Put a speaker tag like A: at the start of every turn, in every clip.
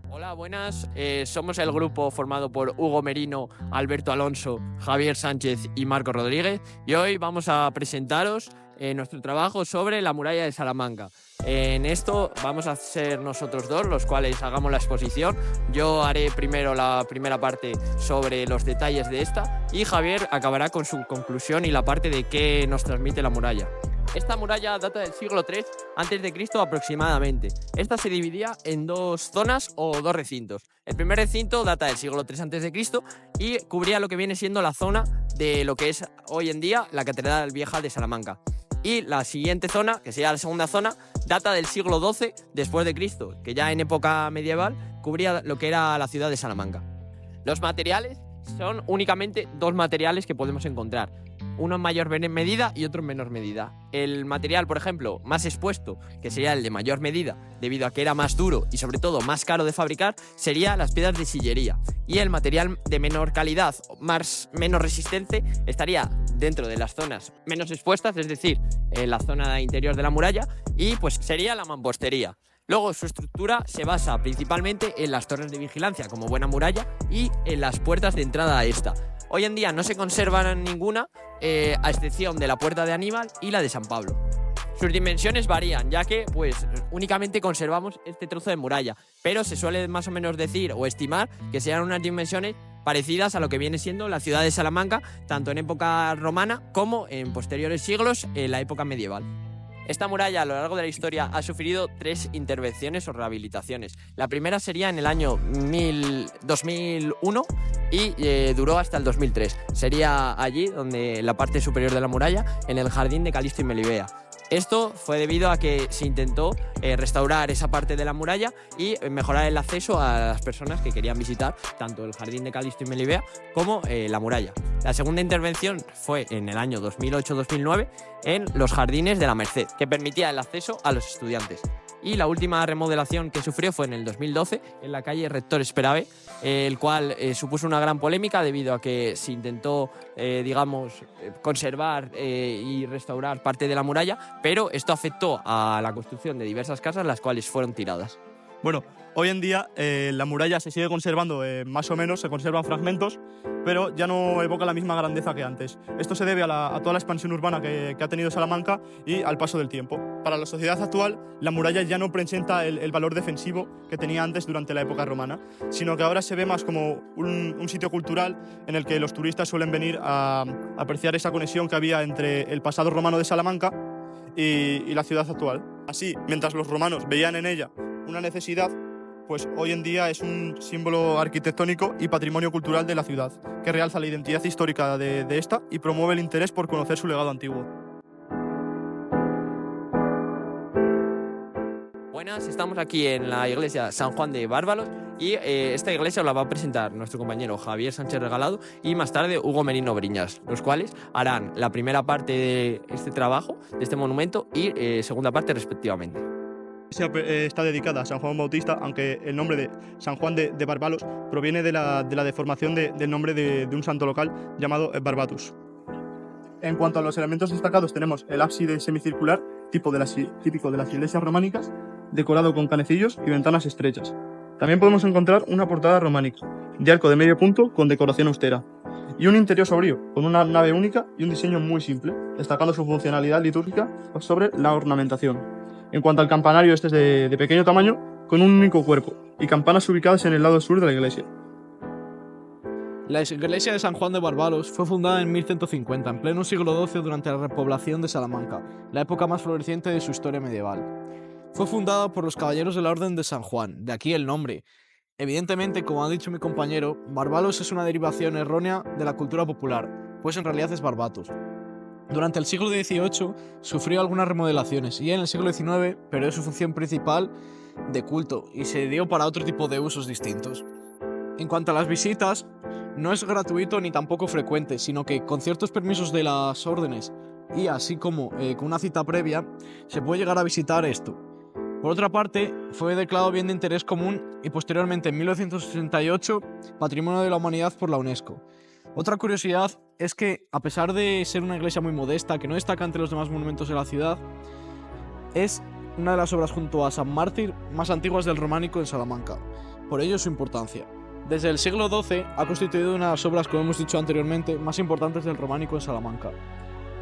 A: Hola, buenas. Somos el grupo formado por Hugo Merino, Alberto Alonso, Javier Sánchez y Marco Rodríguez, y hoy vamos a presentaros nuestro trabajo sobre la muralla de Salamanca. En esto vamos a ser nosotros dos los cuales hagamos la exposición. Yo haré primero la primera parte sobre los detalles de esta y Javier acabará con su conclusión y la parte de qué nos transmite la muralla. Esta muralla data del siglo III a.C. aproximadamente. Esta se dividía en dos zonas o dos recintos. El primer recinto data del siglo III a.C. y cubría lo que viene siendo la zona de lo que es hoy en día la Catedral Vieja de Salamanca. Y la siguiente zona, que sería la segunda zona, data del siglo XII después de Cristo, que ya en época medieval cubría lo que era la ciudad de Salamanca. Los materiales son únicamente dos materiales que podemos encontrar. Uno en mayor medida y otro en menor medida. El material, por ejemplo, más expuesto, que sería el de mayor medida, debido a que era más duro y sobre todo más caro de fabricar, sería las piedras de sillería. Y el material de menor calidad, menos resistente, estaría dentro de las zonas menos expuestas, es decir, en la zona interior de la muralla, y pues sería la mampostería. Luego, su estructura se basa principalmente en las torres de vigilancia como buena muralla y en las puertas de entrada a esta. Hoy en día no se conservan ninguna, a excepción de la puerta de Aníbal y la de San Pablo. Sus dimensiones varían, ya que pues únicamente conservamos este trozo de muralla, pero se suele más o menos decir o estimar que sean unas dimensiones parecidas a lo que viene siendo la ciudad de Salamanca, tanto en época romana como en posteriores siglos en la época medieval. Esta muralla a lo largo de la historia ha sufrido 3 intervenciones o rehabilitaciones. La primera sería en el año 2001 y duró hasta el 2003. Sería allí donde la parte superior de la muralla, en el jardín de Calisto y Melibea. Esto fue debido a que se intentó restaurar esa parte de la muralla y mejorar el acceso a las personas que querían visitar tanto el jardín de Calisto y Melibea como la muralla. La segunda intervención fue en el año 2008-2009 en los jardines de la Merced, que permitía el acceso a los estudiantes. Y la última remodelación que sufrió fue en el 2012 en la calle Rector Esperave, el cual supuso una gran polémica debido a que se intentó, conservar y restaurar parte de la muralla, pero esto afectó a la construcción de diversas casas, las cuales fueron tiradas.
B: Bueno, hoy en día la muralla se sigue conservando, más o menos, se conservan fragmentos, pero ya no evoca la misma grandeza que antes. Esto se debe a toda la expansión urbana que ha tenido Salamanca y al paso del tiempo. Para la sociedad actual, la muralla ya no presenta el valor defensivo que tenía antes durante la época romana, sino que ahora se ve más como un sitio cultural en el que los turistas suelen venir a apreciar esa conexión que había entre el pasado romano de Salamanca y la ciudad actual. Así, mientras los romanos veían en ella una necesidad, pues hoy en día es un símbolo arquitectónico y patrimonio cultural de la ciudad, que realza la identidad histórica de esta y promueve el interés por conocer su legado antiguo.
A: Buenas, estamos aquí en la iglesia San Juan de Bárbalos y esta iglesia os la va a presentar nuestro compañero Javier Sánchez Regalado y más tarde Hugo Merino Briñas, los cuales harán la primera parte de este trabajo, de este monumento y segunda parte respectivamente.
B: Está dedicada a San Juan Bautista, aunque el nombre de San Juan de Barbalos proviene de la deformación del nombre de un santo local llamado Barbatus. En cuanto a los elementos destacados, tenemos el ábside semicircular, típico de las iglesias románicas, decorado con canecillos y ventanas estrechas. También podemos encontrar una portada románica, de arco de medio punto con decoración austera, y un interior sobrio, con una nave única y un diseño muy simple, destacando su funcionalidad litúrgica sobre la ornamentación. En cuanto al campanario, este es de pequeño tamaño, con un único cuerpo, y campanas ubicadas en el lado sur de la iglesia.
C: La iglesia de San Juan de Barbalos fue fundada en 1150, en pleno siglo XII, durante la repoblación de Salamanca, la época más floreciente de su historia medieval. Fue fundada por los caballeros de la Orden de San Juan, de aquí el nombre. Evidentemente, como ha dicho mi compañero, Barbalos es una derivación errónea de la cultura popular, pues en realidad es Barbatos. Durante el siglo XVIII sufrió algunas remodelaciones y en el siglo XIX perdió su función principal de culto y se dio para otro tipo de usos distintos. En cuanto a las visitas, no es gratuito ni tampoco frecuente, sino que con ciertos permisos de las órdenes y así como con una cita previa, se puede llegar a visitar esto. Por otra parte, fue declarado bien de interés común y posteriormente en 1968 Patrimonio de la Humanidad por la UNESCO. Otra curiosidad es que, a pesar de ser una iglesia muy modesta, que no destaca entre los demás monumentos de la ciudad, Es una de las obras junto a San Mártir más antiguas del románico en Salamanca, por ello su importancia. Desde el siglo XII ha constituido una de las obras, como hemos dicho anteriormente, más importantes del románico en Salamanca.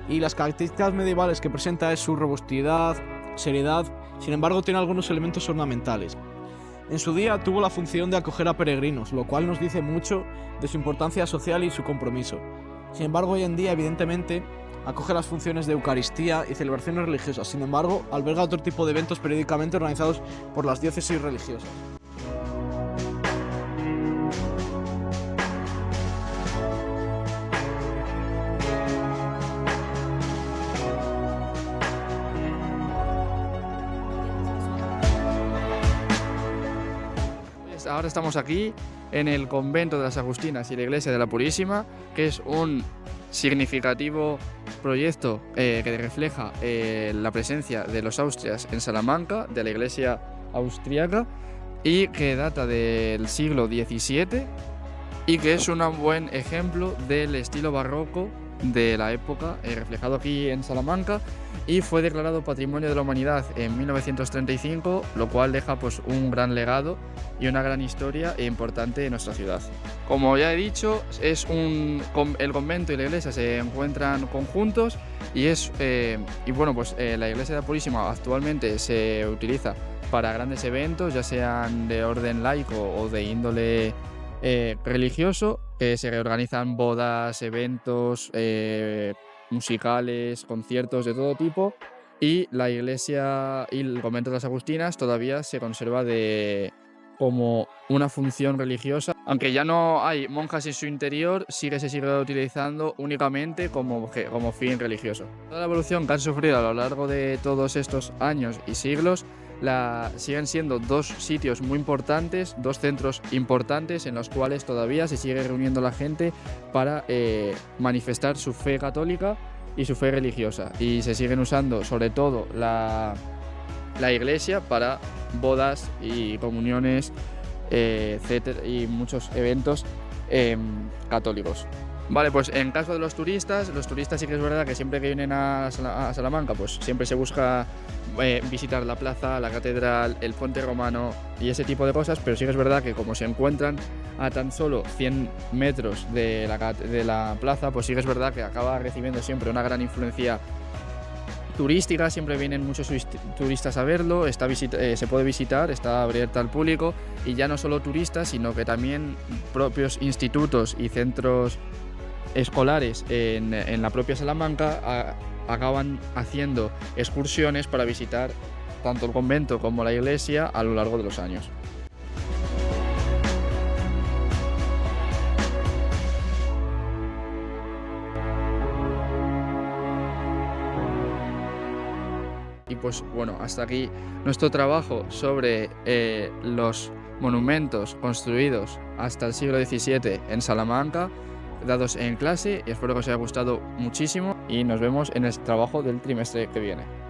C: Y las características medievales que presenta es su robustidad, seriedad, sin embargo tiene algunos elementos ornamentales. En su día tuvo la función de acoger a peregrinos, lo cual nos dice mucho de su importancia social y su compromiso. Sin embargo, hoy en día, evidentemente, acoge las funciones de Eucaristía y celebraciones religiosas. Sin embargo, alberga otro tipo de eventos periódicamente organizados por las diócesis religiosas.
D: Ahora estamos aquí en el convento de las Agustinas y la iglesia de la Purísima, que es un significativo proyecto que refleja la presencia de los Austrias en Salamanca, de la iglesia austriaca, y que data del siglo XVII y que es un buen ejemplo del estilo barroco de la época reflejado aquí en Salamanca, y fue declarado Patrimonio de la Humanidad en 1935, lo cual deja pues un gran legado y una gran historia importante en nuestra ciudad. Como ya he dicho, el convento y la iglesia se encuentran conjuntos y la iglesia de la Purísima actualmente se utiliza para grandes eventos, ya sean de orden laico o de índole religioso, que se reorganizan bodas, eventos musicales, conciertos de todo tipo, y la iglesia y el convento de las Agustinas todavía se conserva como una función religiosa, aunque ya no hay monjas en su interior, se sigue utilizando únicamente como fin religioso. Toda la evolución que han sufrido a lo largo de todos estos años y siglos siguen siendo dos sitios muy importantes, dos centros importantes en los cuales todavía se sigue reuniendo la gente para manifestar su fe católica y su fe religiosa, y se siguen usando sobre todo la iglesia para bodas y comuniones, etcétera, y muchos eventos católicos. Vale, pues en caso de los turistas sí que es verdad que siempre que vienen a Salamanca, pues siempre se busca visitar la plaza, la catedral, el puente romano y ese tipo de cosas, pero sí que es verdad que como se encuentran a tan solo 100 metros de la plaza, pues sí que es verdad que acaba recibiendo siempre una gran influencia turística, siempre vienen muchos turistas a verlo, se puede visitar, está abierta al público, y ya no solo turistas, sino que también propios institutos y centros escolares en la propia Salamanca acaban haciendo excursiones para visitar tanto el convento como la iglesia a lo largo de los años. Y pues bueno, hasta aquí nuestro trabajo sobre los monumentos construidos hasta el siglo XVII en Salamanca, dados en clase, y espero que os haya gustado muchísimo y nos vemos en el trabajo del trimestre que viene.